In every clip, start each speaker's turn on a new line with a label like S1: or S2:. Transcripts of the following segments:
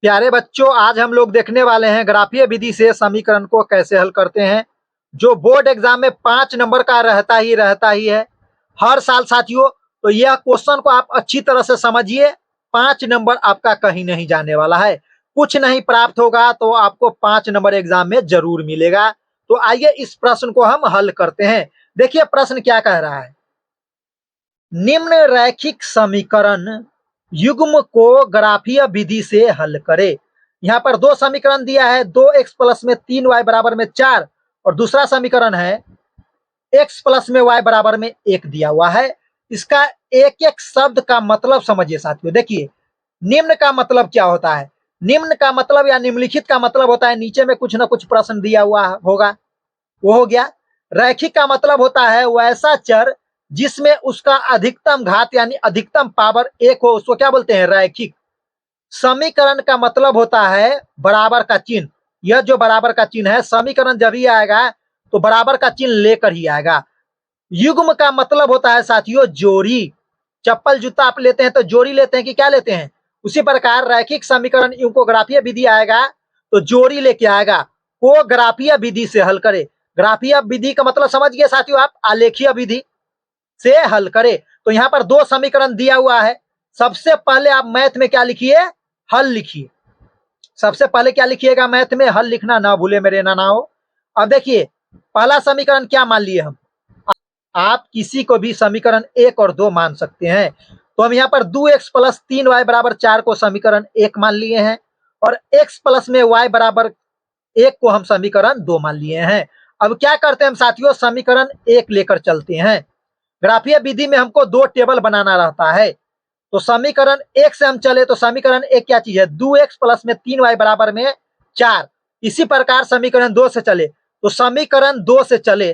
S1: प्यारे बच्चों, आज हम लोग देखने वाले हैं ग्राफीय विधि से समीकरण को कैसे हल करते हैं, जो बोर्ड एग्जाम में 5 नंबर का रहता ही है हर साल साथियों। तो यह क्वेश्चन को आप अच्छी तरह से समझिए, 5 नंबर आपका कहीं नहीं जाने वाला है। कुछ नहीं प्राप्त होगा तो आपको 5 नंबर एग्जाम में जरूर मिलेगा। तो आइए इस प्रश्न को हम हल करते हैं। देखिए प्रश्न क्या कह रहा है। निम्न रैखिक समीकरण युग्म को ग्राफीय विधि से हल करें। यहाँ पर दो समीकरण दिया है, 2x प्लस में 3y बराबर में 4 और दूसरा समीकरण है x प्लस में y बराबर में 1 दिया हुआ है। इसका एक एक शब्द का मतलब समझिए साथियों। देखिए निम्न का मतलब क्या होता है। निम्न का मतलब या निम्नलिखित का मतलब होता है नीचे में कुछ ना कुछ प्रश्न दिया हुआ होगा, वो हो गया। रैखिक का मतलब होता है वैसा चर जिसमें उसका अधिकतम घात यानी अधिकतम पावर 1 हो, उसको क्या बोलते हैं, रैखिक। समीकरण का मतलब होता है बराबर का चिन्ह। यह जो बराबर का चिन्ह है, समीकरण जब ही आएगा तो बराबर का चिन्ह लेकर ही आएगा। युग्म का मतलब होता है साथियों जोड़ी। चप्पल जूता आप लेते हैं तो जोड़ी लेते हैं कि क्या लेते हैं। उसी प्रकार रैखिक समीकरण को ग्राफीय विधि आएगा तो जोड़ी लेके आएगा। को ग्राफीय विधि से हल करे। ग्राफीय विधि का मतलब समझ गए साथियों आप, आलेखीय विधि से हल करे। तो यहाँ पर दो समीकरण दिया हुआ है। सबसे पहले आप मैथ में क्या लिखिए, हल लिखिए। सबसे पहले क्या लिखिएगा, मैथ में हल लिखना ना भूले मेरे नाना हो। अब देखिए पहला समीकरण क्या मान लिए हम, आप किसी को भी समीकरण 1 और 2 मान सकते हैं। तो हम यहाँ पर 2x प्लस 3y बराबर 4 को समीकरण 1 मान लिए हैं और x प्लस में y बराबर 1 को हम समीकरण 2 मान लिए हैं। अब क्या करते हैं हम साथियों, समीकरण 1 लेकर चलते हैं। ग्राफीय विधि में हमको 2 टेबल बनाना रहता है। तो समीकरण 1 से हम चले तो समीकरण 1 क्या चीज है, 2x प्लस में 3y बराबर में 4। इसी प्रकार समीकरण 2 से चले तो समीकरण 2 से चले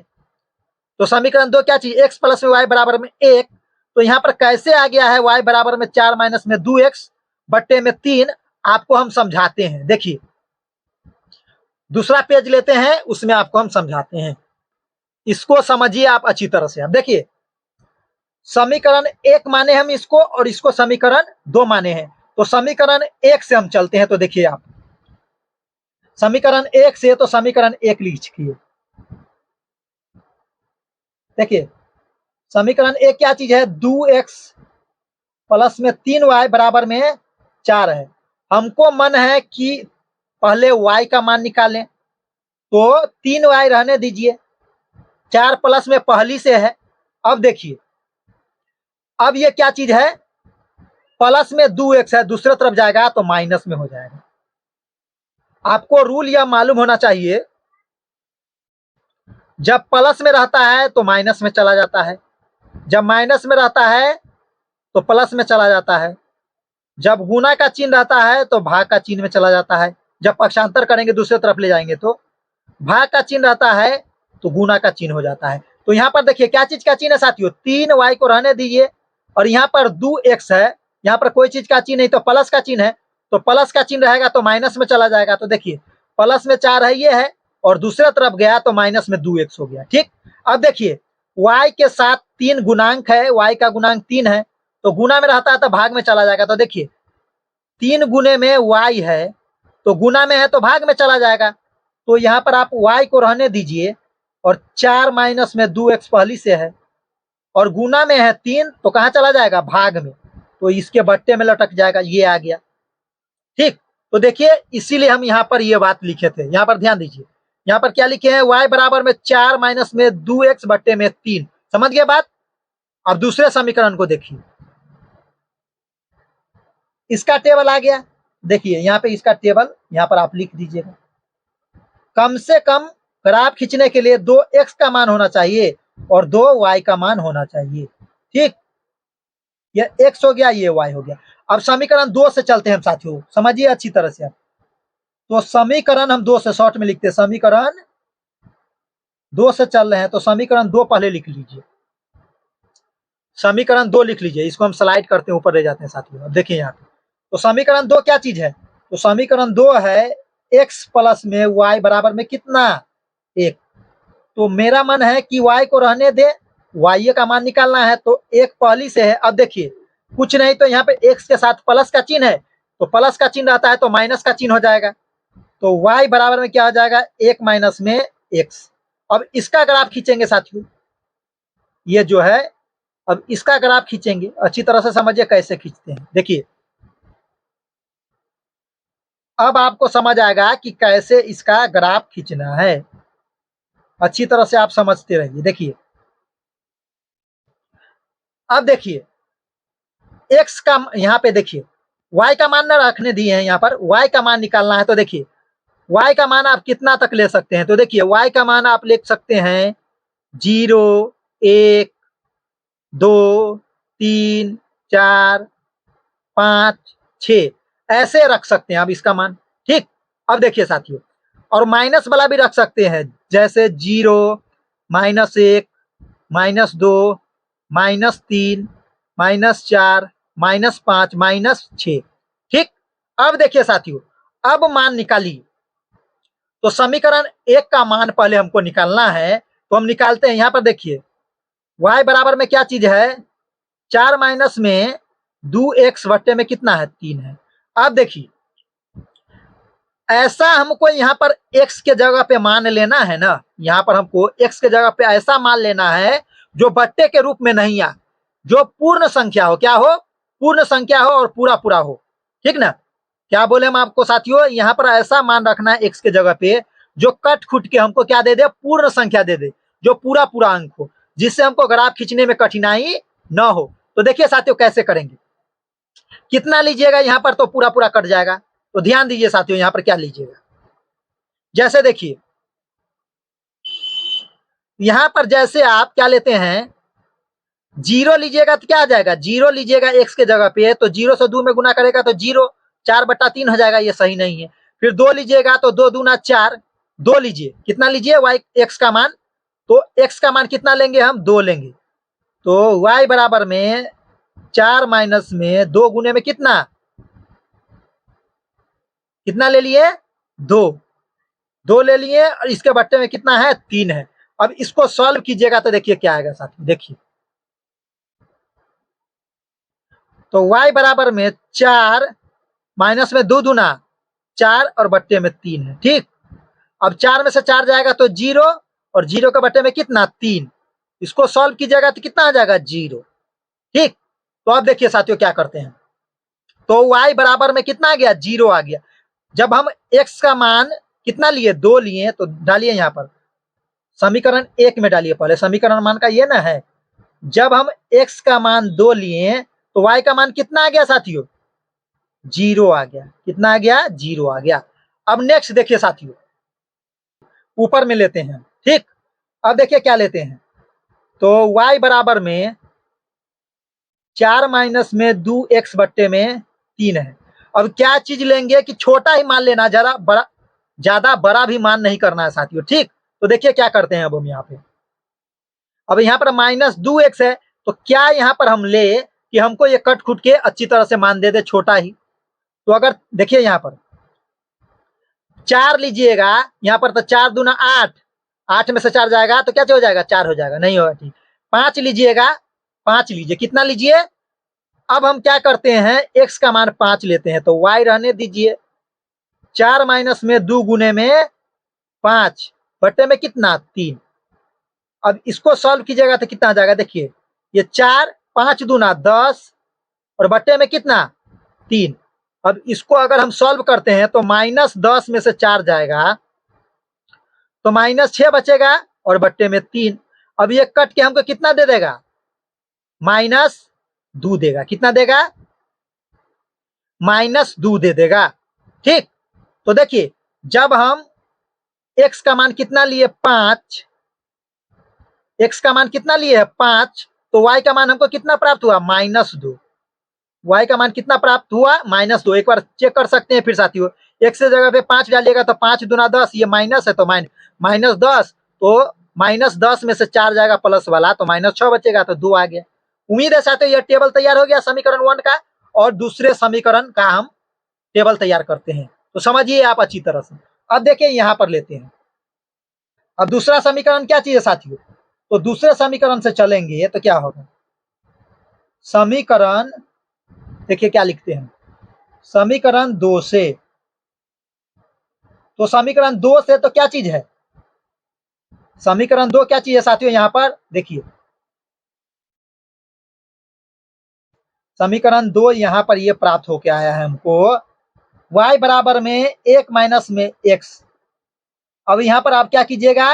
S1: तो समीकरण 2 क्या चीज, x प्लस में y बराबर में 1। तो यहाँ पर कैसे आ गया है y बराबर में 4 माइनस में 2x बट्टे में 3, आपको हम समझाते हैं। देखिए दूसरा पेज लेते हैं, उसमें आपको हम समझाते हैं। इसको समझिए आप अच्छी तरह से। अब देखिए समीकरण 1 माने हम इसको और इसको समीकरण 2 माने हैं। तो समीकरण 1 से हम चलते हैं। तो देखिए आप समीकरण 1 से तो समीकरण 1 लिखिए। देखिए समीकरण 1 क्या चीज है, 2x प्लस में 3y बराबर में 4 है। हमको मन है कि पहले y का मान निकालें, तो 3y रहने दीजिए, 4 प्लस में पहली से है। अब देखिए अब ये क्या चीज है, प्लस में 2x है, दूसरे तरफ जाएगा तो माइनस में हो जाएगा। आपको रूल यह मालूम होना चाहिए, जब प्लस में रहता है तो माइनस में चला जाता है, जब माइनस में रहता है तो प्लस में चला जाता है, जब गुना का चिन्ह रहता है तो भाग का चिन्ह में चला जाता है, जब पक्षांतर करेंगे दूसरे तरफ ले जाएंगे तो भाग का चिन्ह रहता है तो गुना का चिन्ह हो जाता है। तो यहाँ पर देखिए क्या चीज का चिन्ह है साथियों, 3y को रहने दीजिए और यहाँ पर 2x है, यहाँ पर कोई चीज का चिन्ह नहीं तो प्लस का चिन्ह है। तो प्लस का चिन्ह रहेगा तो माइनस में चला जाएगा। तो देखिए प्लस में 4 है ये है और दूसरे तरफ गया तो माइनस में 2x हो गया। ठीक, अब देखिए y के साथ 3 गुणांक है, y का गुणांक 3 है तो गुना में रहता है तो भाग में चला जाएगा। तो देखिए 3 गुने में y है तो गुना में है तो भाग में चला जाएगा। तो यहाँ पर आप y को रहने दीजिए और 4 माइनस में 2x पहली से है और गुना में है 3 तो कहाँ चला जाएगा, भाग में, तो इसके बट्टे में लटक जाएगा। ये आ गया। ठीक, तो देखिए इसीलिए हम यहाँ पर ये बात लिखे थे। यहाँ पर ध्यान दीजिए, यहाँ पर क्या लिखे हैं, y बराबर में 4 माइनस में 2x बट्टे में 3। समझ गए बात। अब दूसरे समीकरण को देखिए, इसका टेबल आ गया। देखिए यहाँ पे इसका टेबल यहाँ पर आप लिख दीजिएगा। कम से कम ग्राफ खींचने के लिए 2x का मान होना चाहिए और 2y का मान होना चाहिए। ठीक, ये x हो गया, ये y हो गया। अब समीकरण 2 से चलते हैं हम साथियों, समझिए अच्छी तरह से। तो समीकरण हम 2 से शॉर्ट में लिखते हैं, समीकरण 2 से चल रहे हैं तो समीकरण 2 पहले लिख लीजिए। समीकरण 2 लिख लीजिए, इसको हम स्लाइड करते हैं, ऊपर ले जाते हैं साथियों। अब देखिए यहाँ पे तो समीकरण 2 क्या चीज है, तो समीकरण 2 है x प्लस में y बराबर में कितना, 1। तो मेरा मन है कि y को रहने दे, y का मान निकालना है तो 1 पहली से है। अब देखिए कुछ नहीं तो यहाँ पे x के साथ प्लस का चिन्ह है तो प्लस का चिन्ह रहता है तो माइनस का चिन्ह हो जाएगा। तो y बराबर में क्या हो जाएगा, 1 माइनस में x। अब इसका ग्राफ खींचेंगे साथियों, ये जो है अब इसका ग्राफ खींचेंगे। अच्छी तरह से समझिए कैसे खींचते हैं। देखिए अब आपको समझ आएगा कि कैसे इसका ग्राफ खींचना है। अच्छी तरह से आप समझते रहिए। देखिए अब देखिए x का यहाँ पे देखिए y का मान न रखने दिए हैं, यहाँ पर y का मान निकालना है। तो देखिए y का मान आप कितना तक ले सकते हैं, तो देखिए y का मान आप ले सकते हैं 0, 1, 2, 3, 4, 5, 6 ऐसे रख सकते हैं आप इसका मान। ठीक, अब देखिए साथियों और माइनस वाला भी रख सकते हैं, जैसे 0, -1, -2, -3, -4, -5, -6। ठीक, अब देखिए साथियों अब मान निकालिए। तो समीकरण 1 का मान पहले हमको निकालना है, तो हम निकालते हैं। यहाँ पर देखिए y बराबर में क्या चीज है, 4 माइनस में 2x बट्टे में कितना है, 3 है। अब देखिए ऐसा हमको यहाँ पर x के जगह पे मान लेना है ना, यहाँ पर हमको x के जगह पे ऐसा मान लेना है जो बट्टे के रूप में नहीं आ, जो पूर्ण संख्या हो। क्या हो, पूर्ण संख्या हो और पूरा पूरा हो। ठीक ना, क्या बोले हम आपको साथियों, यहाँ पर ऐसा मान रखना है x के जगह पे जो कट खुट के हमको क्या दे दे, पूर्ण संख्या दे दे, जो पूरा पूरा अंक हो, जिससे हमको ग्राफ खींचने में कठिनाई न हो। तो देखिए साथियों कैसे करेंगे, कितना लीजिएगा यहाँ पर, तो पूरा पूरा कट जाएगा। तो ध्यान दीजिए साथियों यहाँ पर क्या लीजिएगा, जैसे देखिए यहाँ पर जैसे आप क्या लेते हैं, 0 लीजिएगा तो क्या आ जाएगा, 0 लीजिएगा x के जगह पे, तो 0 से 2 में गुना करेगा तो 0, 4/3 हो जाएगा, ये सही नहीं है। फिर 2 लीजिएगा तो 2 दूना 4, 2 लीजिए, कितना लीजिए y x का मान, तो x का मान कितना लेंगे हम, 2 लेंगे। तो y बराबर में 4 माइनस में 2 गुने में कितना, कितना ले लिए, 2, 2 ले लिए, और इसके बट्टे में कितना है, 3 है। अब इसको सॉल्व कीजिएगा तो देखिए क्या आएगा साथियों, देखिए तो y बराबर में 4 माइनस में 2 दूना 4 और बट्टे में 3 है। ठीक, अब 4 में से 4 जाएगा तो 0, और 0 के बट्टे में कितना, 3। इसको सॉल्व कीजिएगा तो कितना आ जाएगा, 0। ठीक, तो अब देखिए साथियों क्या करते हैं, तो y बराबर में कितना आ गया, 0 आ गया। जब हम x का मान कितना लिए, 2 लिए, तो डालिए यहाँ पर समीकरण 1 में डालिए, पहले समीकरण मान का ये ना है। जब हम x का मान 2 लिए तो y का मान कितना आ गया साथियों, 0 आ गया। कितना आ गया, 0 आ गया। अब नेक्स्ट देखिए साथियों ऊपर में लेते हैं। ठीक, अब देखिए क्या लेते हैं, तो y बराबर में 4 माइनस में 2x बट्टे में 3 है। अब क्या चीज लेंगे कि छोटा ही मान लेना, ज्यादा बड़ा भी मान नहीं करना है साथियों। ठीक, तो देखिए क्या करते हैं अब हम यहाँ पे, अब यहाँ पर -2x है, तो क्या यहाँ पर हम ले कि हमको ये कट खुट के अच्छी तरह से मान दे दे छोटा ही। तो अगर देखिए यहाँ पर 4 लीजिएगा, यहाँ पर तो 4 दूना 8, 8 में से 4 जाएगा तो क्या हो जाएगा, 4 हो जाएगा, नहीं होगा। ठीक, 5 लीजिएगा, 5 लीजिए, कितना लीजिए। अब हम क्या करते हैं, x का मान 5 लेते हैं, तो y रहने दीजिए। 4 माइनस में 2 गुने में 5 बट्टे में कितना, 3। अब इसको सॉल्व कीजिएगा तो कितना आ जाएगा, देखिए ये 4, 5 दूना 10 और बट्टे में कितना, 3। अब इसको अगर हम सॉल्व करते हैं तो -10 में से 4 जाएगा तो -6 बचेगा और बट्टे में 3। अब ये कट के हमको कितना दे देगा, -2 देगा। कितना देगा, -2 दे देगा। ठीक, तो देखिए जब हम x का मान कितना लिए, 5, x का मान कितना लिए है, 5, तो y का मान हमको कितना प्राप्त हुआ, -2। y का मान कितना प्राप्त हुआ, -2। एक बार चेक कर सकते हैं फिर साथियों, x से जगह पे 5 डालिएगा तो 5 दूना 10, ये माइनस है तो -10, तो -10 में से 4 जाएगा प्लस वाला, तो -6 बचेगा, तो 2 आ गया। उम्मीद है साथियों ये टेबल तैयार हो गया समीकरण 1 का, और दूसरे समीकरण का हम टेबल तैयार करते हैं। तो समझिए आप अच्छी तरह से। अब देखिए यहाँ पर लेते हैं, अब दूसरा समीकरण क्या चाहिए साथियों, तो दूसरे समीकरण से चलेंगे तो क्या होगा, समीकरण देखिए क्या लिखते हैं, समीकरण 2 से, तो समीकरण 2 से तो क्या चीज है, समीकरण 2 क्या चीज है साथियों, यहां पर देखिए समीकरण 2 यहां पर ये प्राप्त होके आया है हमको y बराबर में 1 माइनस में x। अब यहां पर आप क्या कीजिएगा,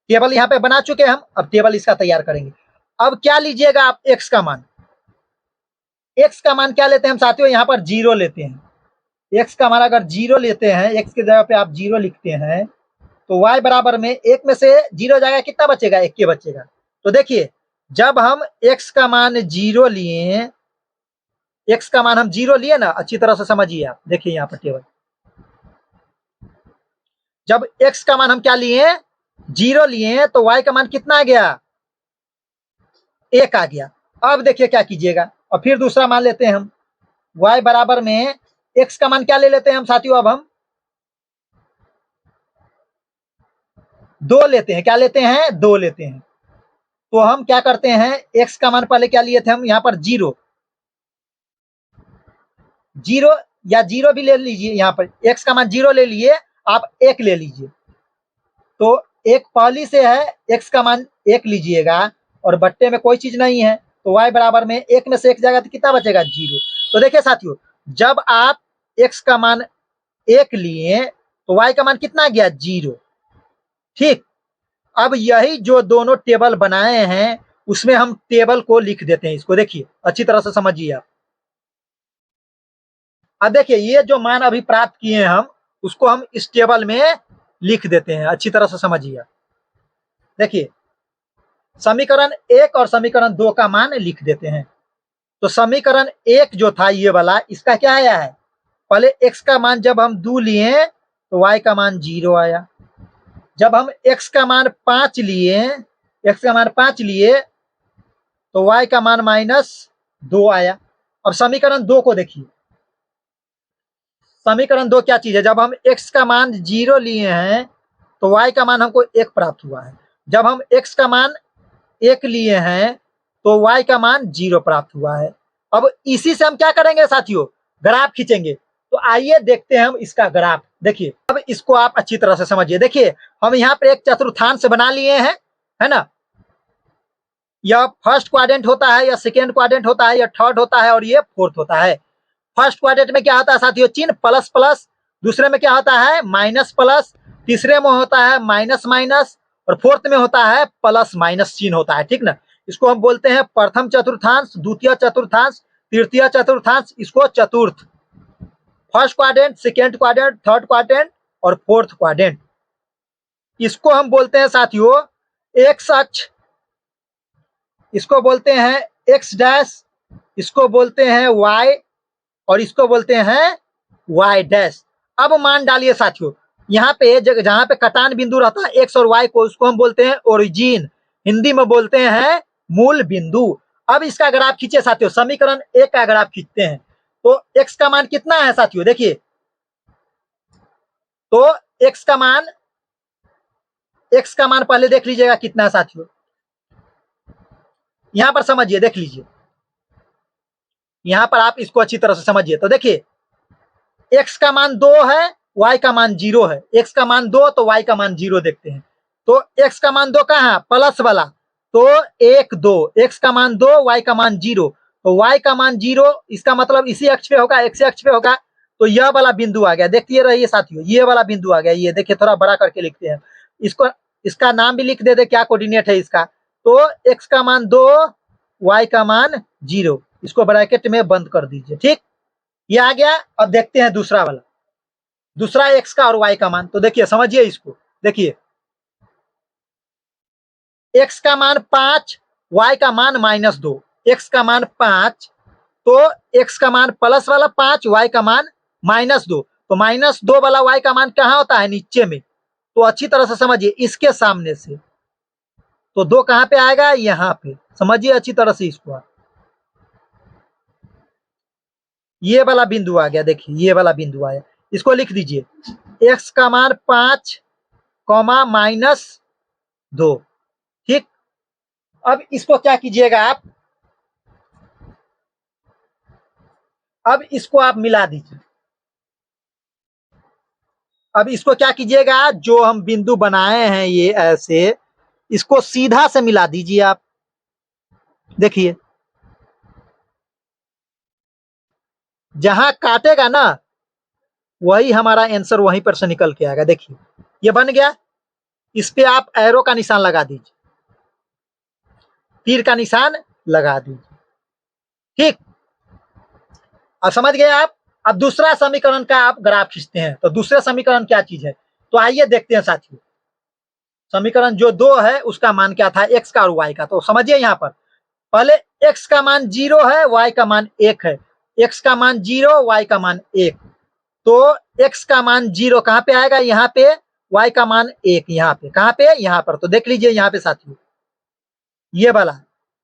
S1: टेबल यहां पे बना चुके हैं हम, अब टेबल इसका तैयार करेंगे। अब क्या लीजिएगा आप, x का मान, x का मान क्या लेते हैं हम साथियों, यहां पर 0 लेते हैं। x का मान अगर 0 लेते हैं, x की जगह पे आप 0 लिखते हैं, तो y बराबर में 1 में से 0 जाएगा, कितना बचेगा, 1 के बचेगा। तो देखिए जब हम x का मान 0 लिए, x का मान हम 0 लिए ना, अच्छी तरह से समझिए आप, देखिए यहाँ पर टेबल, जब x का मान हम क्या लिए, 0 लिए, तो y का मान कितना आ गया, 1 आ गया। अब देखिए क्या कीजिएगा, और फिर दूसरा मान लेते हैं हम, y बराबर में x का मान क्या ले लेते हैं हम साथियों, अब हम 2 लेते हैं, क्या लेते हैं, 2 लेते हैं। तो हम क्या करते हैं, x का मान पहले क्या लिए थे हम, यहाँ पर 0 या 0 भी ले लीजिए, यहाँ पर x का मान 0 ले लिए, आप 1 ले लीजिए, तो एक पहली से है, x का मान 1 लीजिएगा और बट्टे में कोई चीज नहीं है, तो y बराबर में 1 में से 1 जाएगा तो कितना बचेगा, 0। तो देखिए साथियों जब आप x का मान 1 लिए तो y का मान कितना गया, 0। ठीक, अब यही जो दोनों टेबल बनाए हैं उसमें हम टेबल को लिख देते हैं, इसको देखिए अच्छी तरह से समझिए आप। अब देखिए ये जो मान अभी प्राप्त किए हैं हम, उसको हम इस टेबल में लिख देते हैं, अच्छी तरह से समझिए। देखिए समीकरण 1 और समीकरण 2 का मान लिख देते हैं। तो समीकरण 1 जो था ये वाला, इसका क्या आया है, पहले x का मान जब हम 2 लिए तो y का मान 0 आया। जब हम x का मान 5 लिए, x का मान 5 लिए तो y का मान -2 आया। अब समीकरण 2 को देखिए, समीकरण 2 क्या चीज है, जब हम x का मान 0 लिए हैं तो y का मान हमको 1 प्राप्त हुआ है। जब हम x का मान 1 लिए हैं तो y का मान 0 प्राप्त हुआ है। अब इसी से हम क्या करेंगे साथियों, ग्राफ खींचेंगे। तो आइए देखते हैं हम इसका ग्राफ। देखिए अब इसको आप अच्छी तरह से समझिए। देखिए हम यहाँ पे एक चतुर्थांश बना लिए हैं, है ना, यह फर्स्ट क्वाड्रेंट होता है, या सेकेंड क्वाड्रेंट होता है, या थर्ड होता है, और ये फोर्थ होता है। फर्स्ट क्वाड्रेंट में क्या होता है साथियों, चिन्ह प्लस प्लस, दूसरे में क्या होता है, माइनस प्लस, तीसरे में होता है माइनस माइनस, और फोर्थ में होता है प्लस माइनस चिन्ह होता है, ठीक ना। इसको हम बोलते हैं प्रथम चतुर्थांश, द्वितीय चतुर्थांश, तृतीय चतुर्थांश, इसको चतुर्थ। First quadrant, second quadrant, third quadrant और फोर्थ क्वाड्रेंट, इसको हम बोलते हैं साथियों एक्स अक्ष, इसको बोलते हैं एक्स डैश, इसको बोलते हैं वाई, और इसको बोलते हैं वाई डैश। अब मान डालिए साथियों, यहाँ पे जहां पे कटान बिंदु रहता है एक्स और वाई को, उसको हम बोलते हैं ओरिजिन, हिंदी में बोलते हैं मूल बिंदु। अब इसका ग्राफ खींचे साथियों, समीकरण 1 का ग्राफ खींचते हैं। तो एक्स का मान कितना है साथियों, देखिए तो एक्स का मान, एक्स का मान पहले देख लीजिएगा कितना है साथियों, यहां पर समझिए, देख लीजिए, यहां पर आप इसको अच्छी तरह से समझिए। तो देखिए एक्स का मान 2 है, वाई का मान 0 है, एक्स का मान 2 तो वाई का मान 0 देखते हैं। तो एक्स का मान 2 कहाँ है, प्लस वाला, तो 1 2, एक्स का मान 2, वाई का मान 0, तो वाई का मान 0, इसका मतलब इसी अक्ष पे होगा, एक्स अक्ष पे होगा। तो यह वाला बिंदु आ गया, देखिए रहिए साथियों, ये वाला बिंदु आ गया, ये देखिए थोड़ा बड़ा करके लिखते हैं इसको, इसका नाम भी लिख दे क्या कोऑर्डिनेट है इसका। तो एक्स का मान 2, वाई का मान 0, इसको ब्रैकेट में बंद कर दीजिए, ठीक, ये आ गया। अब देखते हैं दूसरा वाला, दूसरा एक्स का और वाई का मान। तो देखिए समझिए इसको, देखिए एक्स का मान 5, वाई का मान -2, एक्स का मान 5, तो एक्स का मान प्लस वाला 5, वाई का मान -2, तो -2 वाला वाई का मान कहाँ होता है, नीचे में। तो अच्छी तरह से समझिए, इसके सामने से, तो 2 कहाँ पे आएगा, यहाँ पे, समझिए अच्छी तरह से इसको। ये वाला बिंदु आ गया, देखिए ये वाला बिंदु आया, इसको लिख दीजिए एक्स का मान 5, -2, ठीक। अब इसको क्या कीजिएगा आप, अब इसको आप मिला दीजिए। अब इसको क्या कीजिएगा, जो हम बिंदु बनाए हैं ये ऐसे, इसको सीधा से मिला दीजिए आप। देखिए जहां काटेगा ना वही हमारा आंसर वहीं पर से निकल के आएगा। देखिए ये बन गया। इस पे आप एरो का निशान लगा दीजिए, तीर का निशान लगा दीजिए। ठीक, अब समझ गए आप। अब दूसरा समीकरण का आप ग्राफ खींचते हैं। तो दूसरा समीकरण क्या चीज है, तो आइए देखते हैं साथियों। समीकरण जो 2 है उसका मान क्या था, एक्स का और वाई का। तो समझिए यहाँ पर पहले एक्स का मान 0 है, वाई का मान 1 है। एक्स का मान 0, वाई का मान 1। तो एक्स का मान 0 कहाँ पे आएगा, यहाँ पे। वाई का मान 1 यहाँ पे, कहाँ पे, यहाँ पर। तो देख लीजिए यहाँ पे साथियों, ये वाला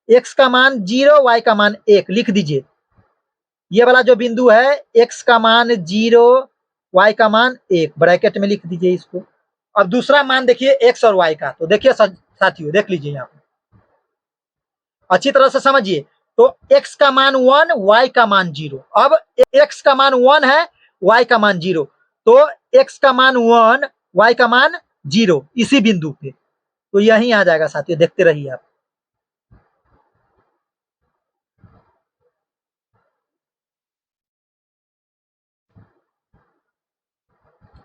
S1: एक्स का मान 0, वाई का मान 1 लिख दीजिए। ये वाला जो बिंदु है एक्स का मान 0, वाई का मान 1, ब्रैकेट में लिख दीजिए इसको। अब दूसरा मान देखिए एक्स और वाई का। तो देखिए साथियों, देख लीजिए यहाँ पे अच्छी तरह से समझिए। तो x का मान 1, y का मान 0। अब x का मान 1 है, y का मान 0। तो x का मान 1, y का मान 0 इसी बिंदु पे। तो यही आ जाएगा साथियों, देखते रहिए आप।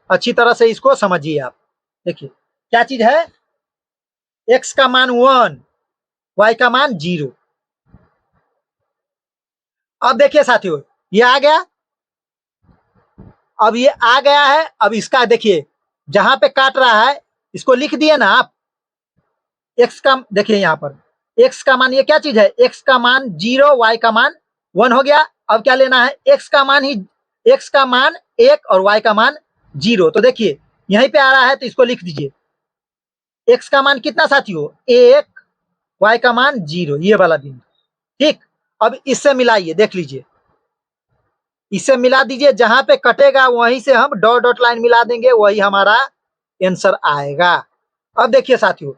S1: अच्छी तरह से इसको समझिए आप। देखिए क्या चीज है, x का मान 1, y का मान 0। अब देखिए साथियों ये आ गया। अब ये आ गया है। अब इसका देखिए जहां पे काट रहा है इसको लिख दिए ना आप। एक्स का देखिए यहाँ पर एक्स का मान, ये क्या चीज है, एक्स का मान 0, वाई का मान 1 हो गया। अब क्या लेना है, एक्स का मान 1 और वाई का मान 0। तो देखिए यहीं पे आ रहा है तो इसको लिख दीजिए। एक्स का मान कितना साथियों, 1, वाई का मान 0, ये वाला बिंदु। ठीक, अब इससे मिलाइए, देख लीजिए। इससे मिला दीजिए, जहां पे कटेगा वहीं से हम डॉट डॉट लाइन मिला देंगे, वही हमारा आंसर आएगा। अब देखिए साथियों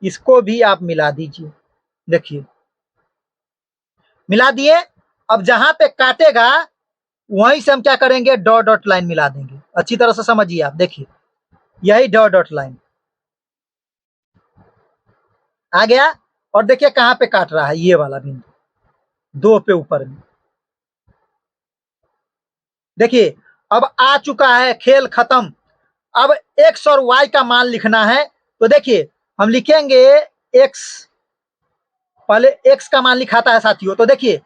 S1: इसको भी आप मिला दीजिए। देखिए मिला दिए। अब जहां पे काटेगा वहीं से हम क्या करेंगे, डॉट डॉट लाइन मिला देंगे। अच्छी तरह से समझिए आप। देखिए यही डॉट डॉट लाइन आ गया। और देखिए कहां पे काट रहा है, ये वाला बिंदु 2 पे ऊपर में। देखिए अब आ चुका है, खेल खत्म। अब एक्स और वाई का मान लिखना है। तो देखिए हम लिखेंगे एक्स, पहले एक्स का मान लिखाता है साथियों। तो देखिए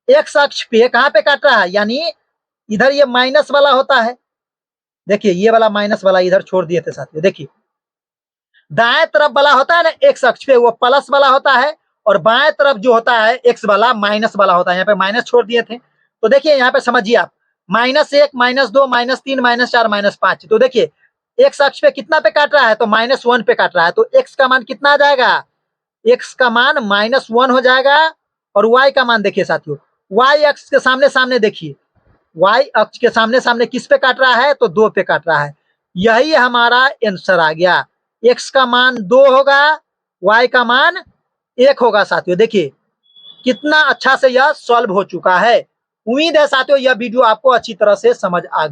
S1: एक्स अक्ष पे कहां पे काट रहा है, यानी इधर ये माइनस वाला होता है। देखिए ये वाला माइनस वाला इधर छोड़ दिए थे साथियों। देखिए दाएं तरफ वाला होता है ना एक्स अक्ष पे, वो प्लस वाला होता है। और बाएं तरफ जो होता है एक्स वाला, माइनस वाला होता है। यहाँ पे माइनस छोड़ दिए थे। तो देखिए यहाँ पे समझिए आप, -1, -2, -3, -4, -5। तो देखिए एक्स अक्ष पे कितना पे काट रहा है, तो -1 पे काट रहा है। तो एक्स का मान कितना आ जाएगा, एक्स का मान -1 हो जाएगा। और वाई का मान देखिए साथियों, वाई अक्ष के सामने सामने देखिए, वाई अक्ष के सामने सामने किस पे काट रहा है, तो 2 पे काट रहा है। यही हमारा आंसर आ गया। एक्स का मान 2 होगा, वाई का मान 1 होगा साथियों। देखिए कितना अच्छा से यह सॉल्व हो चुका है। उम्मीद है साथियों यह वीडियो आपको अच्छी तरह से समझ आ गया।